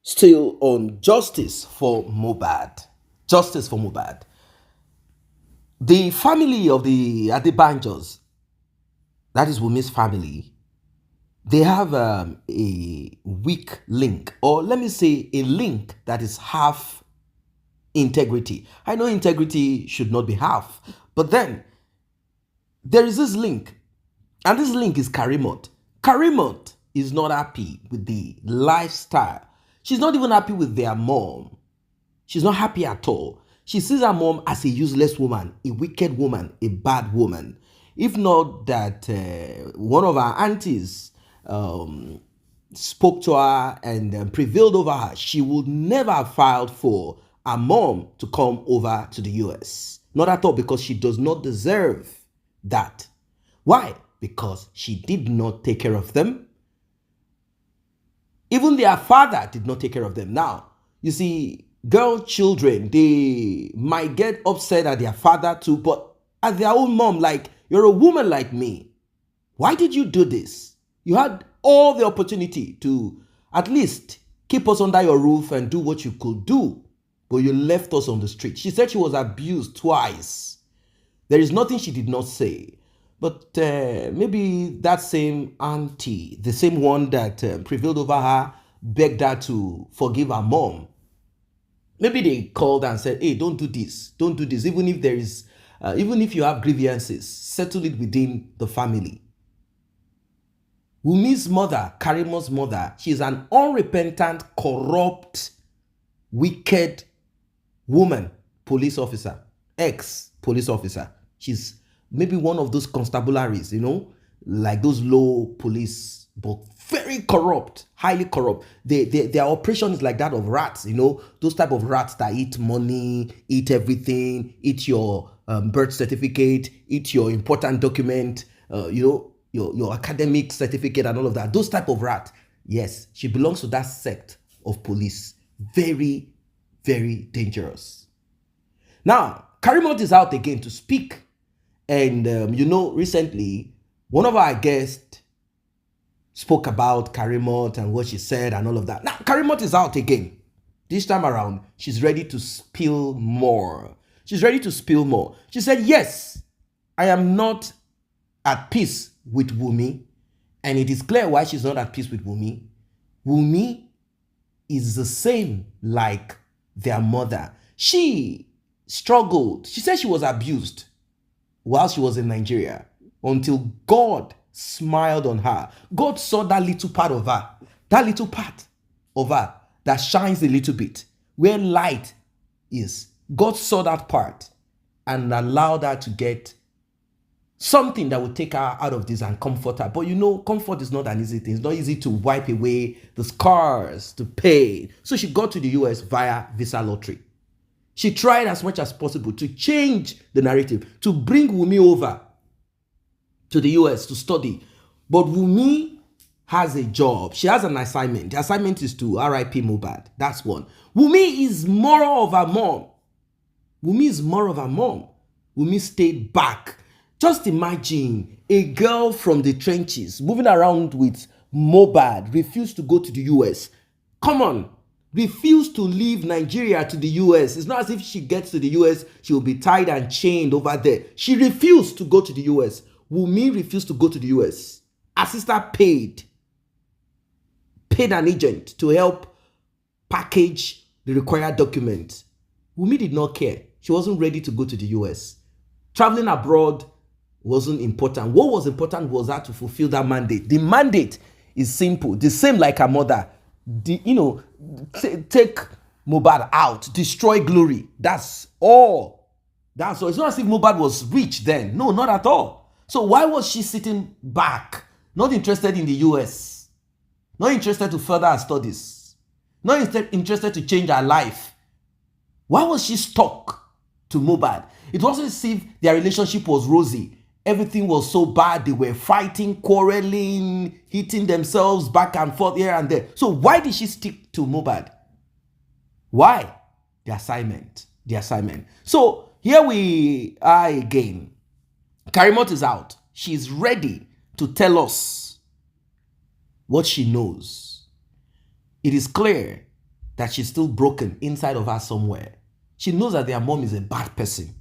Still on justice for Mohbad. Justice for Mohbad. The family of the Adebanjos, that is Wumi's family, they have a weak link, or let me say a link that is half integrity. I know integrity should not be half, but then there is this link, and this link is Karimot. Karimot is not happy with the lifestyle. She's not even happy with their mom. She's not happy at all. She sees her mom as a useless woman, a wicked woman, a bad woman. If not that one of her aunties spoke to her and prevailed over her, she would never have filed for her mom to come over to the US. Not at all, because she does not deserve that. Why? Because she did not take care of them. Even their father did not take care of them. Now, you see, girl children, they might get upset at their father too, but at their own mom, like, you're a woman like me. Why did you do this? You had all the opportunity to at least keep us under your roof and do what you could do, but you left us on the street. She said she was abused twice. There is nothing she did not say. But maybe that same auntie, the same one that prevailed over her, begged her to forgive her mom. Maybe they called and said, hey, don't do this. Don't do this. Even if there is, even if you have grievances, settle it within the family. Wumi's mother, Karimo's mother, she's an unrepentant, corrupt, wicked woman, police officer, ex-police officer. She's maybe one of those constabularies, like those low police, but very corrupt, highly corrupt. Their operation is like that of rats, those type of rats that eat money, eat everything, eat your birth certificate, eat your important document, your academic certificate and all of that. Those type of rat. Yes, she belongs to that sect of police. Very, very dangerous. Now, Karimot is out again to speak. And, recently, one of our guests spoke about Karimot and what she said and all of that. Now, Karimot is out again. This time around, she's ready to spill more. She's ready to spill more. She said, yes, I am not at peace with Wumi. And it is clear why she's not at peace with Wumi. Wumi is the same like their mother. She struggled. She said she was abused while she was in Nigeria until God smiled on her. God saw that little part of her, that shines a little bit, where light is. God saw that part and allowed her to get something that would take her out of this and comfort her. But comfort is not an easy thing. It's not easy to wipe away the scars, to pay. So she got to the US via visa lottery. She tried as much as possible to change the narrative, to bring Wumi over to the US to study. But Wumi has a job. She has an assignment. The assignment is to RIP Mohbad. That's one. Wumi is more of her mom. Wumi stayed back. Just imagine a girl from the trenches moving around with Mohbad, refused to go to the US. Come on. Refused to leave Nigeria to the US. It's not as if she gets to the US, she will be tied and chained over there. She refused to go to the US. Wumi refused to go to the US. Her sister paid an agent to help package the required document. Wumi did not care. She wasn't ready to go to the US. Traveling abroad wasn't important. What was important was her to fulfill that mandate. The mandate is simple, the same like her mother. Take Mohbad out, destroy glory. That's all. It's not as if Mohbad was rich then. No, not at all. So why was she sitting back, not interested in the US, not interested to further her studies, not interested to change her life? Why was she stuck to Mohbad? It wasn't as if their relationship was rosy. Everything was so bad. They were fighting, quarreling, hitting themselves back and forth here and there. So why did she stick to Mohbad? Why? The assignment. So here we are again. Karimot is out. She's ready to tell us what she knows. It is clear that she's still broken inside of her somewhere. She knows that their mom is a bad person.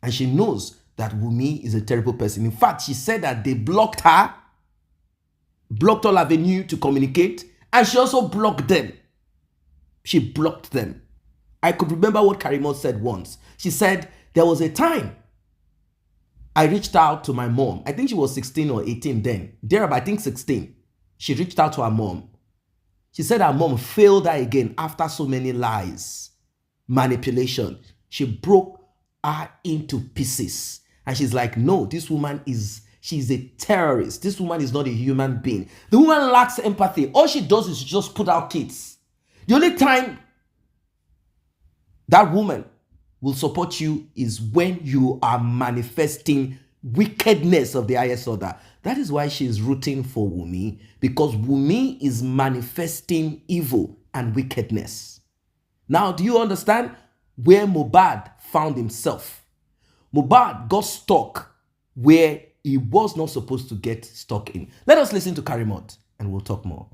And she knows that Wumi is a terrible person. In fact, she said that they blocked her, blocked all avenue to communicate, and she also blocked them. She blocked them. I could remember what Karimo said once. She said, there was a time I reached out to my mom. I think she was 16 or 18 then. Thereabout, I think 16. She reached out to her mom. She said her mom failed her again after so many lies, manipulation. She broke her into pieces. And she's like, no, this woman she's a terrorist. This woman is not a human being. The woman lacks empathy. All she does is just put out kids. The only time that woman will support you is when you are manifesting wickedness of the highest order. That is why she is rooting for Wumi, because Wumi is manifesting evil and wickedness. Now, do you understand where Mohbad found himself? Mohbad got stuck where he was not supposed to get stuck in. Let us listen to Karimo and we'll talk more.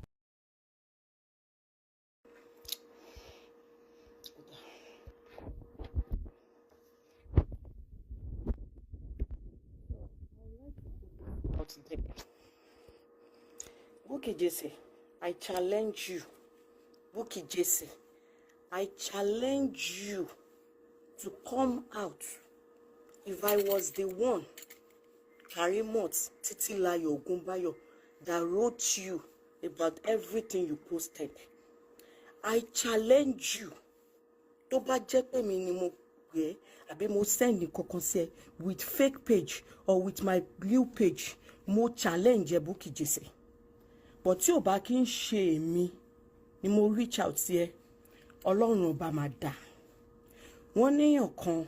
Bukky Jesse, I challenge you. Bukky Jesse, I challenge you to come out. If I was the one, Karimo Titilayo Ogunbayo, that wrote you about everything you posted, I challenge you. Tó bá jẹ́ pé mi ni mo pè, àbí mo send nǹkan sí ẹ with fake page or with my real page, mo challenge Bukky Jesse. But tí ò bá kí ń ṣe èmi ni mo reach out sí ẹ, Ọlọ́run ọba máa dá. Wọ́n níyàn kan,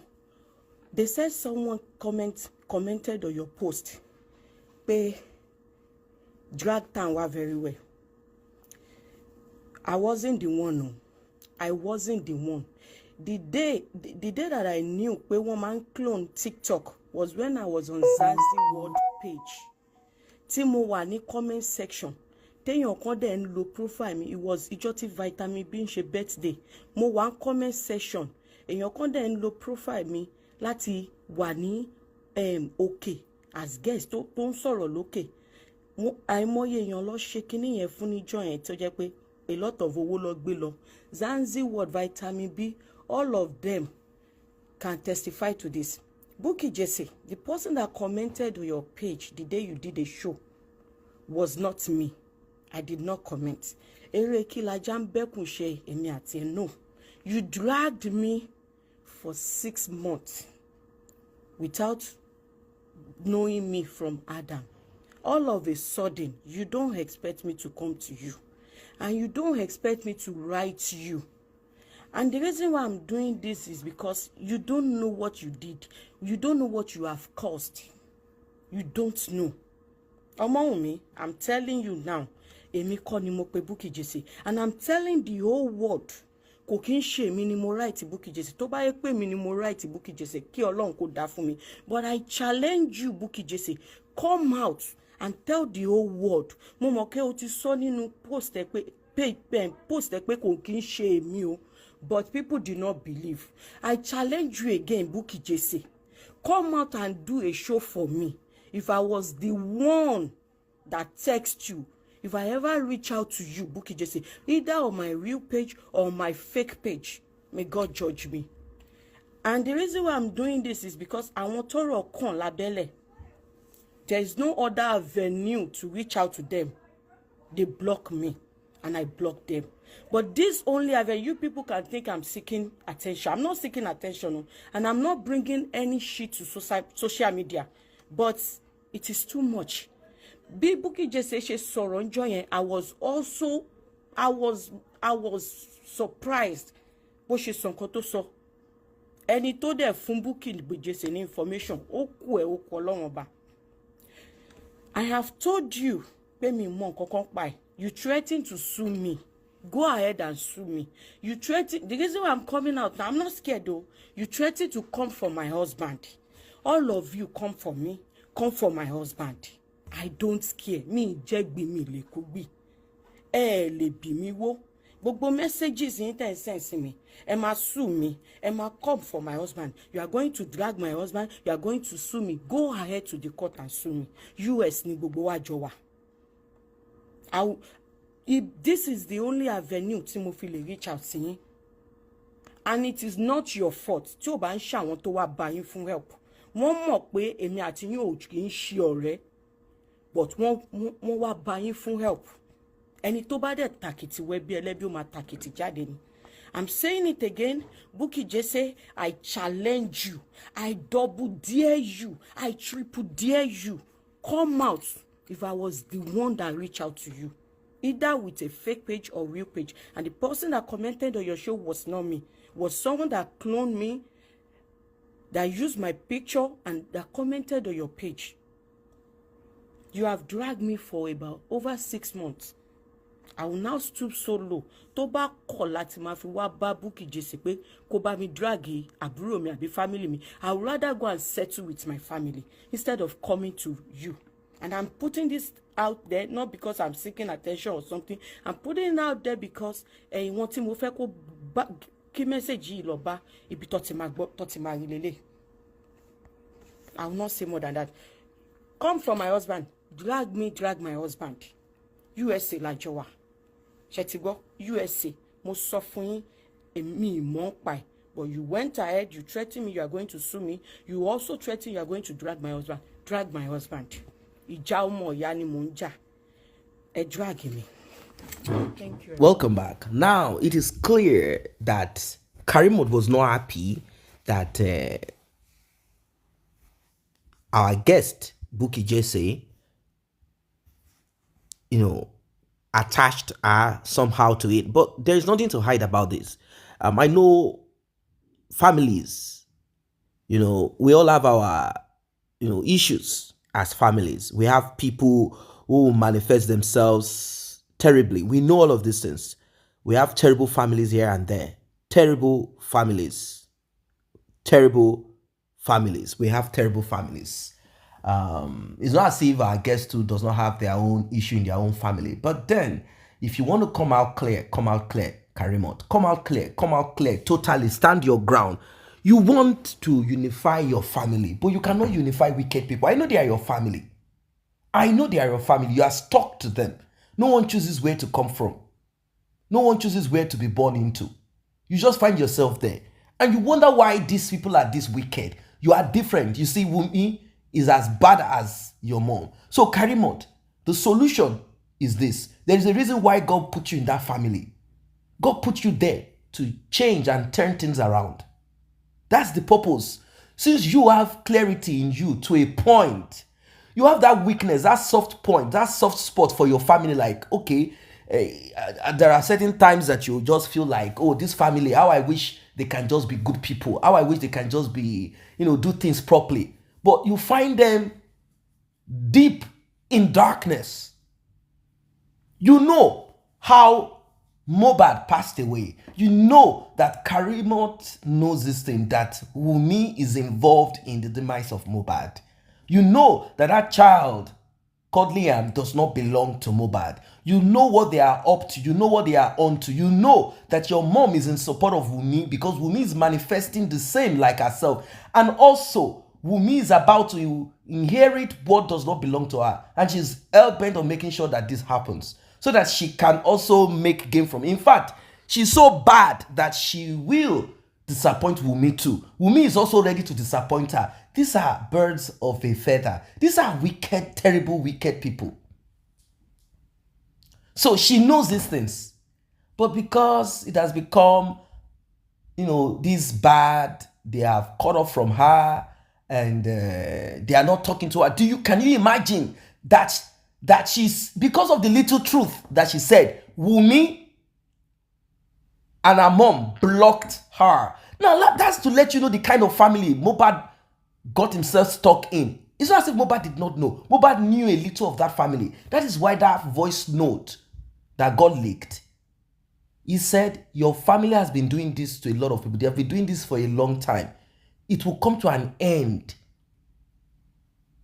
they said someone commented on your post pé drag town were very well. I wasn't the one. No. I wasn't the one. The day that I knew pé wọ́n máa ń clone TikTok was when I was on Zazie World page. Tí mo wà ní comment section. Téèyàn kan dẹ̀ ń lo profile mi, it was ijọ́ vitamin B ń ṣe birthday. Mo wà ní comment section. Èèyàn kan dẹ̀ ń lo profile mi láti wà ní òkè as guest tó ń sọ̀rọ̀ lókè. Àìmọye èèyàn lọ ṣe kinní yẹn fún níjọ́ yẹn tó jẹ́ pé a lot of owó lọ gbé lọ. Zazie World, vitamin B, all of them can testify to this. Bukky Jesse, the person that commented on your page the day you did a show was not me. I did not comment. Ere kí la jam bekun ṣe èmi àti ẹ. No. You dragged me for 6 months without knowing me from Adam. All of a sudden, you don't expect me to come to you. And you don't expect me to write to you. And the reason why I'm doing this is because you don't know what you did. You don't know what you have caused. You don't know. Wunmi, I'm telling you now. Èmi kọ́ ni mo pe Bukky Jesse. And I'm telling the whole world. Kò kí ń ṣe èmi ni mo write Bukky Jesse. Tó bá yẹ pé èmi ni mo write Bukky Jesse, kí Ọlọ́run kó dá fún mi. But I challenge you, Bukky Jesse. Come out and tell the whole world. Mo mọ̀ pé o ti sọ nínú post ẹ pé kò kí ń ṣe èmi o. But people do not believe. I challenge you again, Bukky Jesse. Come out and do a show for me. If I was the one that text you, if I ever reach out to you, Bukky Jesse, either on my real page or my fake page, may God judge me. And the reason why I'm doing this is because I want to kan labele. There is no other avenue to reach out to them. They block me, and I block them. But this only avenue, you people can think I'm seeking attention. I'm not seeking attention, and I'm not bringing any shit to social media. But it is too much. Bí Bukky Jesse ṣe sọ̀rọ̀ ńjọ́ yẹn, I was surprised bó ṣe sọ nǹkan tó sọ. Ẹni tó dẹ̀ fún Bukky Jesse ní information, ó kú ẹ̀ ó kú Ọlọ́run ọba. I have told you, pé mi mọ nǹkan kan pa ẹ̀. You threaten to sue me. Go ahead and sue me. You threaten. The reason why I'm coming out now, I'm not scared though. You threaten to come for my husband. All of you come for me. Come for my husband. I don't care. Me jegbi mi le kugbi. Le bi mi wo. gbogbo messages yín tẹ̀ ń send sí mi, ẹ máa sue mi, ẹ máa come for my husband, you are going to drag my husband, you are going to sue me, go ahead to the court and sue me. US ni gbogbo wa jọ wà. If this is the only avenue tí mo fi lè reach out sí yín, and it is not your fault tí o bá ń ṣe àwọn tó wá bá yín fún help. Wọ́n mọ̀ pé èmi àti yín ò kì í ṣe ọ̀rẹ́, but wọ́n wá bá yín fún help. Ẹni tó bá dẹ̀ tàkìtì wẹ́bí ẹlẹ́bí ó máa tàkìtì jáde ni. I'm saying it again, Bukky Jesse, I challenge you, I double dare you, I triple dare you. Come out if I was the one that reached out to you, either with a fake page or real page. And the person that commented on your show was not me, was someone that cloned me, that used my picture and that commented on your page. You have dragged me for about over 6 months. I will now stoop so low. Tó bá kọ̀ láti máa fi wá bá Bukky Jesse pé kó bá mi drag àbúrò mi àbí family mi, I would rather go and settle with my family instead of coming to you. And I'm putting this out there not because I'm seeking attention or something. I'm putting it out there because wọ́n tí mo fẹ́ kó kí message yìí lọ bá ibi tó ti máa gbọ́ tó ti máa rí lélẹ̀. I will not say more than that. Come from my husband, drag my husband. USA la jọ wà. Ṣé USA, mo sọ fún yín, èmi mọ̀ pa ẹ̀. But you went ahead, you threatened me, you are going to sue me. You also threatened you are going to drag my husband. Drag my husband. Ìjà ọmọ ìyá ni mò ń jà. Ẹ drag me. Thank you. Welcome back. Now, it is clear that Karimo was not happy that our guest, Bukky Jesse, attached her somehow to it. But there's nothing to hide about this. I know families, we all have our, issues as families. We have people who manifest themselves terribly. We know all of these things. We have terrible families here and there. Terrible families. Terrible families. We have terrible families. It's not as if our guest too does not have their own issue in their own family. But then, if you want to come out clear, Karimo. Come out clear, totally stand your ground. You want to unify your family, but you cannot unify wicked people. I know they are your family. You are stuck to them. No one chooses where to come from. No one chooses where to be born into. You just find yourself there. And you wonder why these people are this wicked. You are different. You see, Wumi is as bad as your mom. So Karimo, the solution is this. There is a reason why God put you in that family. God put you there to change and turn things around. That's the purpose. Since you have clarity in you to a point, you have that weakness, that soft point, that soft spot for your family. Like, okay, there are certain times that you just feel like, oh, this family, how I wish they can just be good people. How I wish they can just be, do things properly. But you find them deep in darkness. You know how Mohbad passed away. You know that Karimo knows this thing, that Wumi is involved in the demise of Mohbad. You know that that child, Liam, does not belong to Mohbad. You know what they are up to. You know what they are on to. You know that your mom is in support of Wumi because Wumi is manifesting the same like herself. And also, Wumi is about to inherit what does not belong to her. And she's hell-bent on making sure that this happens, so that she can also make gain from it. In fact, she's so bad that she will disappoint Wumi too. Wumi is also ready to disappoint her. These are birds of a feather. These are wicked, terrible, wicked people. So she knows these things. But because it has become, this bad, they have cut off from her and they are not talking to her. Can you imagine that she's, because of the little truth that she said, Wumi and her mom blocked her. Now, that's to let you know the kind of family Mohbad got himself stuck in. It's not as if Mohbad did not know. Mohbad knew a little of that family. That is why that voice note that got leaked, he said, your family has been doing this to a lot of people. They have been doing this for a long time. It will come to an end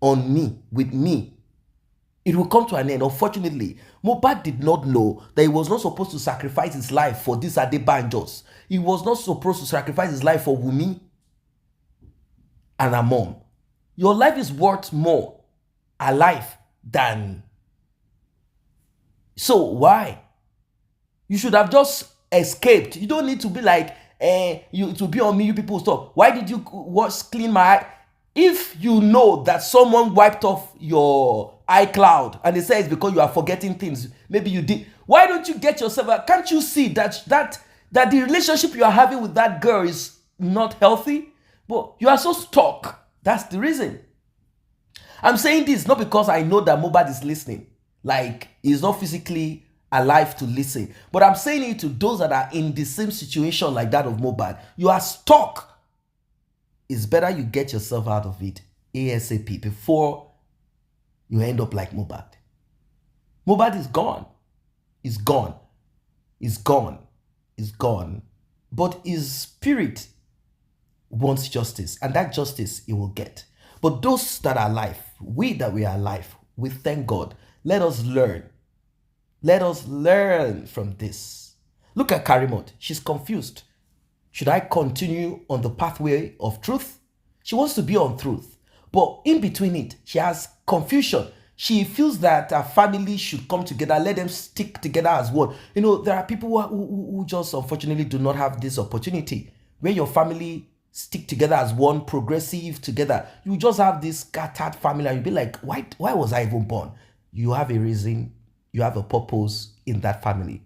on me, with me. It will come to an end. Unfortunately, Mohbad did not know that he was not supposed to sacrifice his life for these Adebanjos. He was not supposed to sacrifice his life for Wumi and her mom. Your life is worth more alive than... So why? You should have just escaped. You don't need to be like, you to be on me, you people stop. Why did you clean my eye? If you know that someone wiped off your iCloud and they say it's because you are forgetting things, maybe you did. Why don't you get yourself out? Can't you see that the relationship you are having with that girl is not healthy? But you are so stuck. That's the reason. I'm saying this not because I know that Mohbad is listening. Like, he's not physically alive to listen. But I'm saying it to those that are in the same situation like that of Mohbad. You are stuck. It's better you get yourself out of it ASAP before you end up like Mohbad. Mohbad is gone. He's gone. He's gone. He's gone. But his spirit wants justice, and that justice he will get. But those that are alive, we that we are alive, we thank God. Let us learn. Let us learn from this. Look at Karimo. She's confused. Should I continue on the pathway of truth? She wants to be on truth. But in between it, she has confusion. She feels that her family should come together, let them stick together as one. You know, there are people who just unfortunately do not have this opportunity. Where your family stick together as one, progressive together. You just have this scattered family and you'll be like, why was I even born? You have a reason, you have a purpose in that family.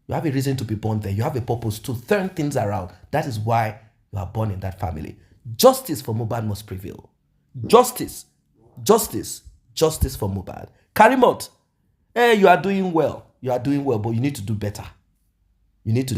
You have a reason to be born there. You have a purpose to turn things around. That is why you are born in that family. Justice for Mohbad must prevail. Justice. Justice. Justice for Mohbad. Karimo, you are doing well. You are doing well, but you need to do better. You need to